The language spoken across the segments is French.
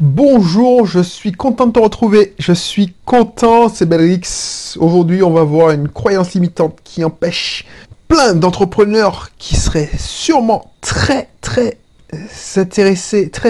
Bonjour, je suis content de te retrouver. Je suis content, c'est Belrix. Aujourd'hui, on va voir une croyance limitante qui empêche plein d'entrepreneurs qui seraient sûrement très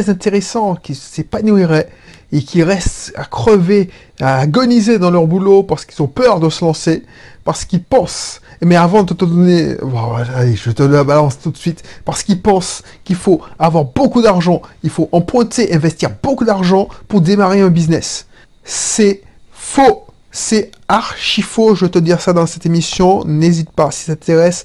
intéressants, qui s'épanouiraient et qui restent à crever, à agoniser dans leur boulot parce qu'ils ont peur de se lancer, parce qu'ils pensent. Mais avant de te donner, bon, allez, je te la balance tout de suite, parce qu'ils pensent qu'il faut avoir beaucoup d'argent, il faut emprunter, investir beaucoup d'argent pour démarrer un business. C'est faux. C'est archi faux, je vais te dire ça dans cette émission. N'hésite pas, si ça t'intéresse.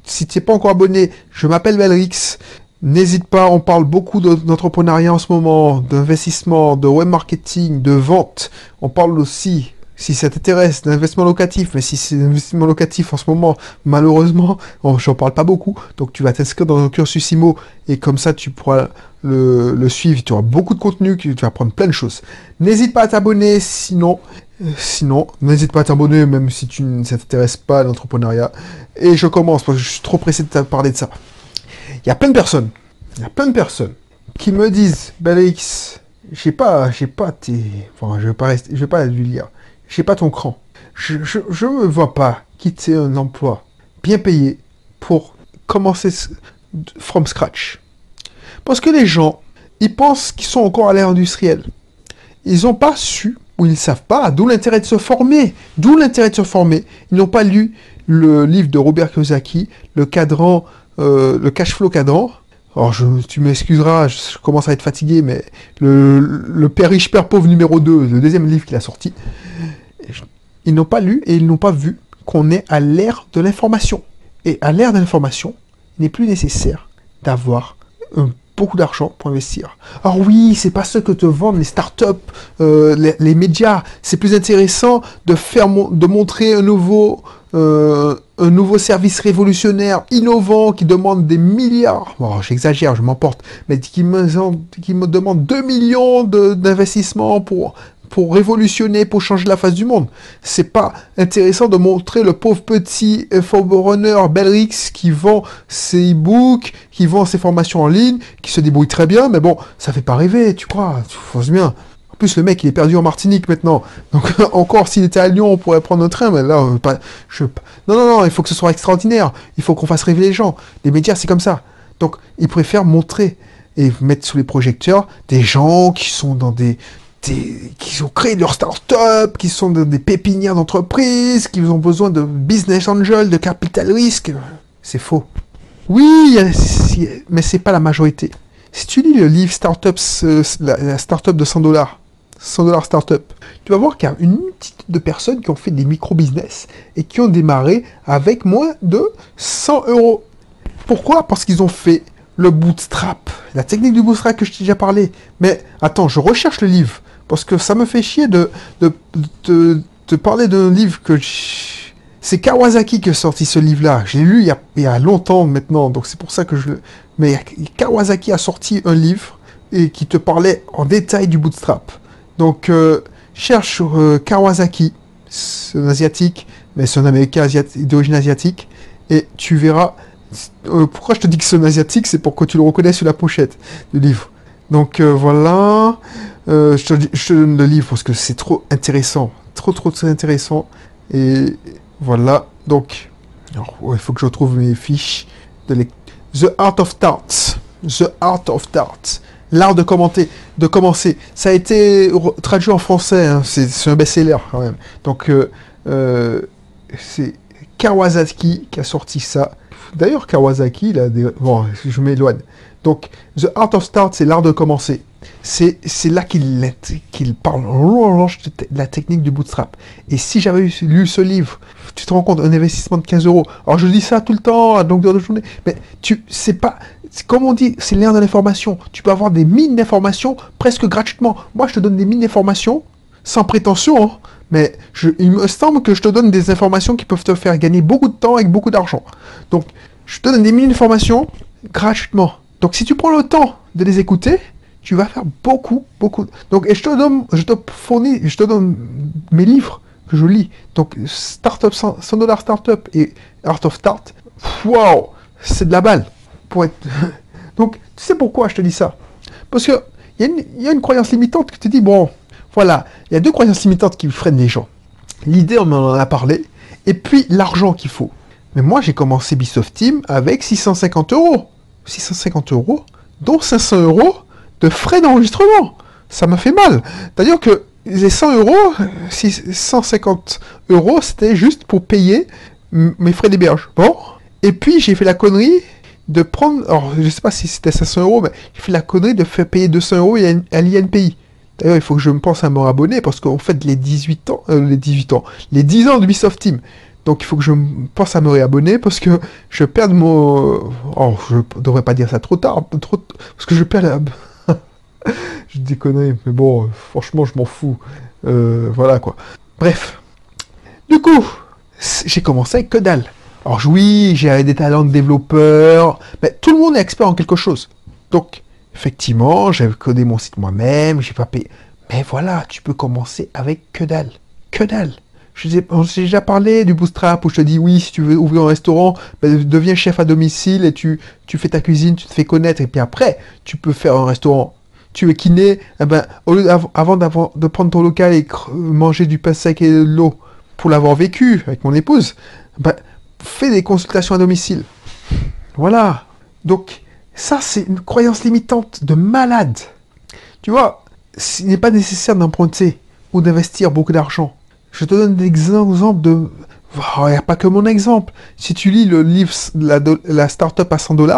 Si tu n'es pas encore abonné, je m'appelle Belrix. N'hésite pas, on parle beaucoup d'entrepreneuriat en ce moment, d'investissement, de web marketing, de vente. On parle aussi, si ça t'intéresse, d'investissement locatif. Mais si c'est l'investissement locatif en ce moment, malheureusement, j'en parle pas beaucoup. Donc tu vas t'inscrire dans un cursus IMO et comme ça tu pourras le suivre. Tu auras beaucoup de contenu, tu vas apprendre plein de choses. N'hésite pas à t'abonner, sinon, n'hésite pas à t'abonner même si ça t'intéresse pas à l'entrepreneuriat. Et je commence parce que je suis trop pressé de te parler de ça. Il y a plein de personnes qui me disent, Belrix, j'ai pas tes, enfin, je vais pas lui lire, j'ai pas ton cran. Je me vois pas quitter un emploi bien payé pour commencer from scratch. Parce que les gens, ils pensent qu'ils sont encore à l'ère industrielle. Ils n'ont pas su, ou ils ne savent pas, d'où l'intérêt de se former. Ils n'ont pas lu le livre de Robert Kiyosaki, le cash flow cadran. Alors, tu m'excuseras, je commence à être fatigué, mais le Père riche, Père pauvre numéro 2, le deuxième livre qu'il a sorti, ils n'ont pas lu et ils n'ont pas vu qu'on est à l'ère de l'information. Et à l'ère de l'information, il n'est plus nécessaire d'avoir beaucoup d'argent pour investir. Alors oui, c'est pas ce que te vendent les startups, les médias. C'est plus intéressant de montrer un nouveau service révolutionnaire, innovant, qui demande des milliards. Bon, j'exagère, je m'emporte, mais qui me demande 2 millions d'investissements pour révolutionner, pour changer la face du monde. C'est pas intéressant de montrer le pauvre petit forerunner Belrix qui vend ses e-books, qui vend ses formations en ligne, qui se débrouille très bien, mais bon, ça fait pas rêver, tu crois, tu fonces bien. En plus, le mec, il est perdu en Martinique maintenant. Donc, encore, s'il était à Lyon, on pourrait prendre un train, mais là, non, il faut que ce soit extraordinaire. Il faut qu'on fasse rêver les gens. Les médias, c'est comme ça. Donc, ils préfèrent montrer et mettre sous les projecteurs des gens qui sont qui ont créé leur start-up, qui sont des pépinières d'entreprise, qui ont besoin de business angel, de capital risque. C'est faux. Oui, mais c'est pas la majorité. Si tu lis le livre Startups, la startup de $100, 100 startup, tu vas voir qu'il y a une multitude de personnes qui ont fait des micro-business et qui ont démarré avec moins de 100 euros. Pourquoi? Parce qu'ils ont fait le bootstrap, la technique du bootstrap que je t'ai déjà parlé. Mais attends, je recherche le livre, parce que ça me fait chier de parler d'un livre que... C'est Kawasaki qui a sorti ce livre-là. Je l'ai lu il y a longtemps maintenant, donc c'est pour ça que je le... Mais Kawasaki a sorti un livre et qui te parlait en détail du bootstrap. Donc, cherche sur Kawasaki, c'est un asiatique, mais c'est un américain d'origine asiatique, et tu verras... pourquoi je te dis que c'est un asiatique, c'est pour que tu le reconnaisses sur la pochette du livre. Donc voilà, je te donne le livre parce que c'est trop intéressant, trop intéressant. Et voilà, donc il faut que je retrouve mes fiches de The Art of Start, l'art de commencer. Ça a été traduit en français, hein, c'est un best-seller quand même. Donc c'est Kawasaki qui a sorti ça. D'ailleurs, Kawasaki, bon, je m'éloigne. Donc, The Art of Start, c'est l'art de commencer. C'est là qu'il parle de la technique du bootstrap. Et si j'avais lu ce livre, tu te rends compte, un investissement de 15 euros. Alors, je dis ça tout le temps, à longueur de journée, mais c'est pas... Comme on dit, c'est l'ère de l'information. Tu peux avoir des mines d'informations presque gratuitement. Moi, je te donne des mines d'informations, sans prétention, hein, mais il me semble que je te donne des informations qui peuvent te faire gagner beaucoup de temps avec beaucoup d'argent. Donc, je te donne des mini informations gratuitement. Donc, si tu prends le temps de les écouter, tu vas faire beaucoup. Donc, et je te donne mes livres que je lis. Donc, Startup, $100 Startup et Art of Start. Waouh, c'est de la balle. Donc, tu sais pourquoi je te dis ça? Parce que il y a une croyance limitante que tu dis, bon, voilà, il y a deux croyances limitantes qui freinent les gens. L'idée, on en a parlé, et puis l'argent qu'il faut. Mais moi, j'ai commencé Ubisoft Team avec 650 euros. 650 euros, dont 500 euros de frais d'enregistrement. Ça m'a fait mal. C'est-à-dire que les 100 euros, 150 euros, c'était juste pour payer mes frais d'héberge. Bon. Et puis, j'ai fait la connerie de prendre... Alors, je sais pas si c'était 500 euros, mais j'ai fait la connerie de faire payer 200 euros à l'INPI. D'ailleurs, il faut que je me pense à me rabonner parce qu'en fait, les 10 ans de Ubisoft Team. Donc, il faut que je me pense à me réabonner parce que je perds mon... Oh, je devrais pas dire ça trop tard. Parce que je perds la... Je dis des conneries, mais bon, franchement, je m'en fous. Voilà, quoi. Bref. Du coup, j'ai commencé avec que dalle. Alors, oui, j'ai des talents de développeur, mais tout le monde est expert en quelque chose. Donc, effectivement, j'avais codé mon site moi-même, j'ai pas payé. Mais voilà, tu peux commencer avec que dalle. Que dalle. J'ai déjà parlé du Bootstrap où je te dis oui, si tu veux ouvrir un restaurant, ben, deviens chef à domicile et tu fais ta cuisine, tu te fais connaître et puis après, tu peux faire un restaurant. Tu es kiné, eh ben, avant de prendre ton local et manger du pain sec et de l'eau pour l'avoir vécu avec mon épouse, ben, fais des consultations à domicile. Voilà. Donc, ça, c'est une croyance limitante de malade. Tu vois, il n'est pas nécessaire d'emprunter ou d'investir beaucoup d'argent. Je te donne des exemples de... Il n'y a pas que mon exemple. Si tu lis le livre La Startup à 100 $,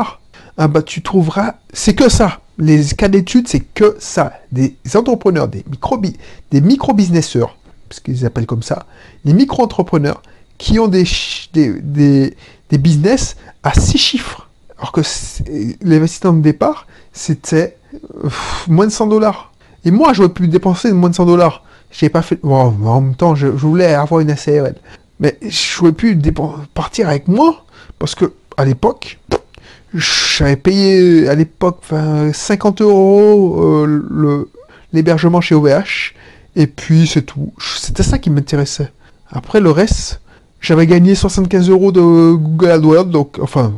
ah bah, tu trouveras... C'est que ça. Les cas d'études, c'est que ça. Des entrepreneurs, des micro-businesseurs, parce qu'ils appellent comme ça, les micro-entrepreneurs qui ont des business à 6 chiffres. Alors que l'investissement de départ, c'était moins de 100 $. Et moi, j'aurais pu dépenser moins de 100 $. J'ai pas fait... Bon, en même temps, je voulais avoir une SARL. Mais j'aurais pu partir avec moi, parce que à l'époque, j'avais payé à l'époque 50 € l'hébergement chez OVH, et puis c'est tout. C'était ça qui m'intéressait. Après, le reste, j'avais gagné 75 € de Google AdWords, donc, enfin,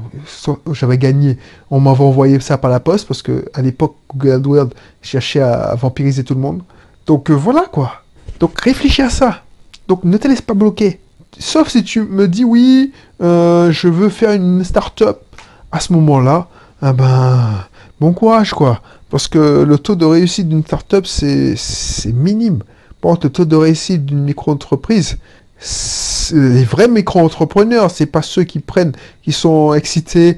j'avais gagné. On m'avait envoyé ça par la poste, parce que à l'époque, Google AdWords cherchait à vampiriser tout le monde. Donc voilà, quoi. Donc réfléchis à ça. Donc ne te laisse pas bloquer. Sauf si tu me dis oui, je veux faire une start-up. À ce moment-là, ah ben, bon courage, quoi. Parce que le taux de réussite d'une start-up, c'est minime. Bon, le taux de réussite d'une micro-entreprise, les vrais micro-entrepreneurs, c'est pas ceux qui sont excités,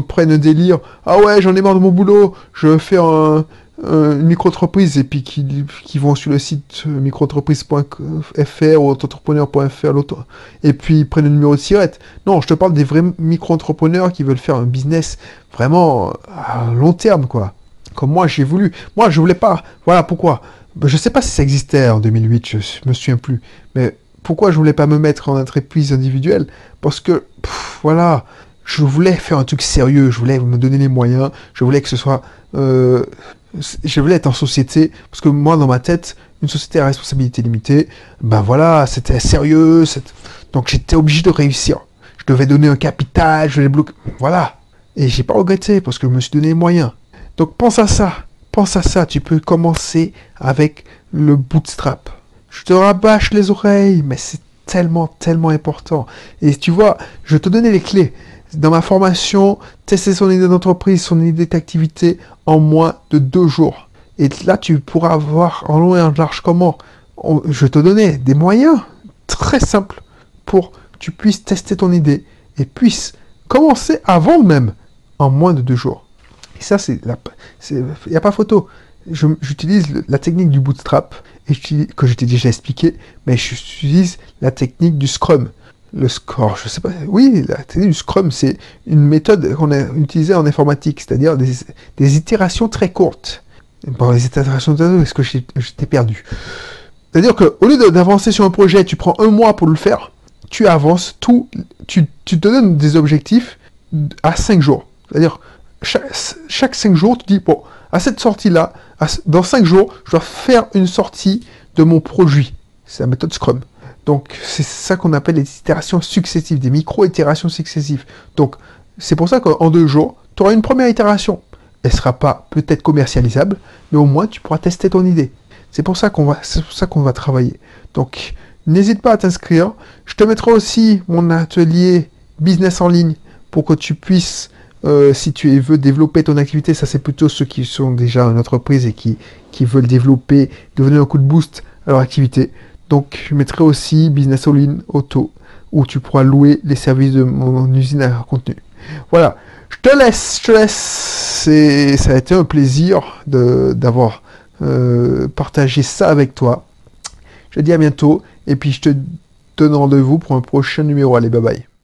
prennent un délire. Ah ouais, j'en ai marre de mon boulot, je veux faire une micro-entreprise et puis qui vont sur le site microentreprise.fr ou entrepreneur.fr et puis ils prennent le numéro de sirette. Non, je te parle des vrais micro-entrepreneurs qui veulent faire un business vraiment à long terme, quoi. Comme moi, j'ai voulu. Moi, je voulais pas. Voilà pourquoi. Je sais pas si ça existait en 2008, je me souviens plus. Mais pourquoi je voulais pas me mettre en entreprise individuelle? Parce que, voilà, je voulais faire un truc sérieux, je voulais me donner les moyens, je voulais que ce soit... je voulais être en société, parce que moi, dans ma tête, une société à responsabilité limitée, ben voilà, c'était sérieux, donc j'étais obligé de réussir. Je devais donner un capital, je devais bloquer... Voilà. Et j'ai pas regretté, parce que je me suis donné les moyens. Donc pense à ça, tu peux commencer avec le bootstrap. Je te rabâche les oreilles, mais c'est tellement, tellement important. Et tu vois, je te donnais les clés. Dans ma formation, tester son idée d'entreprise, son idée d'activité en moins de 2 jours. Et là, tu pourras voir en long et en large comment. Je te donnais des moyens très simples pour que tu puisses tester ton idée et puisses commencer avant même, en moins de 2 jours. Et ça, il n'y a pas photo. J'utilise la technique du bootstrap, que je t'ai déjà expliqué, mais j'utilise la technique du Scrum. Le score, je sais pas. Oui, la technique du Scrum, c'est une méthode qu'on a utilisée en informatique, c'est-à-dire des itérations très courtes. Bon, les itérations très courtes, est-ce que j'étais perdu? C'est-à-dire qu'au lieu d'avancer sur un projet, tu prends 1 mois pour le faire, tu avances tu te donnes des objectifs à 5 jours. C'est-à-dire, chaque 5 jours, tu dis, bon, à cette sortie-là, dans 5 jours, je dois faire une sortie de mon produit. C'est la méthode Scrum. Donc, c'est ça qu'on appelle les itérations successives, des micro-itérations successives. Donc, c'est pour ça qu'en 2 jours, tu auras une première itération. elle sera pas peut-être commercialisable, mais au moins tu pourras tester ton idée. C'est pour ça qu'on va travailler. Donc, n'hésite pas à t'inscrire. Je te mettrai aussi mon atelier business en ligne pour que tu puisses, si tu veux développer ton activité, ça c'est plutôt ceux qui sont déjà en entreprise et qui veulent développer, donner un coup de boost à leur activité. Donc, je mettrai aussi business en ligne auto où tu pourras louer les services de mon usine à contenu. Voilà. Je te laisse. Ça a été un plaisir d'avoir partagé ça avec toi. Je te dis à bientôt et puis je te donne rendez-vous pour un prochain numéro. Allez, bye bye.